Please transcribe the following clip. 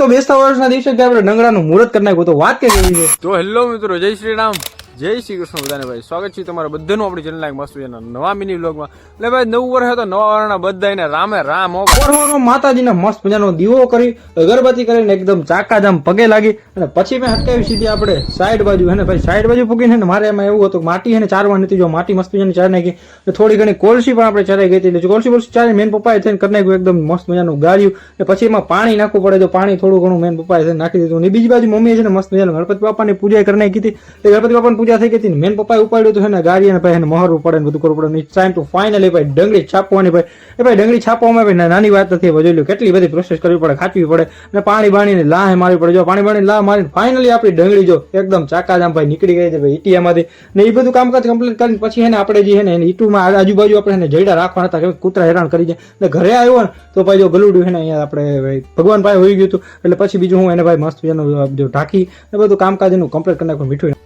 તો બેસતા વર્ષના દિવસે આપણે ડંગરાનું મુહૂર્ત કરી નાખ્યું તો વાત કેવી છે. તો હેલો મિત્રો, જય શ્રી રામ, જય શ્રી કૃષ્ણ બધાને ભાઈ. સ્વાગત છે તમારા બધાનું આપણી ચેનલ એક મસ્ત નવા મિની વ્લોગમાં. એટલે ભાઈ નવું વર્ષ હતો, નવા વર્ષના બધાને રામે રામ ઓરવાનો માતાજીને મસ્ત મજાનો દીવો કરી અગરબત્તી કરીને એકદમ ચાકાજામ પગે લાગી અને પછી મેં હટકાવી સીધી આપણે સાઈડ બાજુ હે ને ભાઈ સાઈડ બાજુ પૂગીને ને મારે એમાં એવું હતું કે માટી હે ને ચારવા નથી, જો માટી મસ્ત મજાની ચાર નાખી થોડી ઘણી કોલસી પણ આપણે ચરાઈ ગઈ હતી. એટલે કોલસી ચારી મેન પપ્પાએ થઈને કરી નાખ્યું એકદમ મસ્ત મજાનું ગાળ્યું ને પછી એમાં પાણી નાખવું પડે, તો પાણી થોડું ઘણું મેન પપ્પાએ થઈને નાખી દીધું. અને બીજી બાજુ મમ્મીએ છે ને મસ્ત મજાનું ગણપતિ બાપાની પૂજા કરી નાખી હતી. એટલે ગણપતિ બાપાની પૂજા થઈ ગઈ હતી, મેન પપ્પાએ ઉપાડ્યું હતું ને ગાડી અને ભાઈ એને મહરવું પડે ને બધું કરવું પડે. ટાઈમ ટુ ફાઇનલી ભાઈ ડંગળી છાપવાની ભાઈ એ ભાઈ ડંગળી છાપવામાં ભાઈ નાની વાત નથી. જોઈ લો કેટલી બધી પ્રોસેસ કરવી પડે, ખાચવી પડે અને પાણી બાણીને લાહ મારવી પડે. જો પાણી બાણીને લાહ મારીને ફાઇનલી આપણી ડંગળી જો એકદમ ચાકાજામ ભાઈ નીકળી ગઈ છે ભાઈ ઈટીયામાંથી ને. એ બધું કામકાજ કમ્પ્લીટ કરીને પછી એને આપણે જે છે ને ઈટુમાં આજુબાજુ આપણે એને જઈડા રાખવાના હતા કે કૂતરા હેરાન કરી જાય. એટલે ઘરે આવ્યો ને તો ભાઈ જો ગલુડ્યું છે ને અહીંયા આપણે ભગવાન પાસે હોઈ ગયું હતું. એટલે પછી બીજું હું એને ભાઈ મસ્ત ઢાંકી ને બધું કામકાજ એનું કમ્પ્લીટ કરી નાખ્યું મીઠું.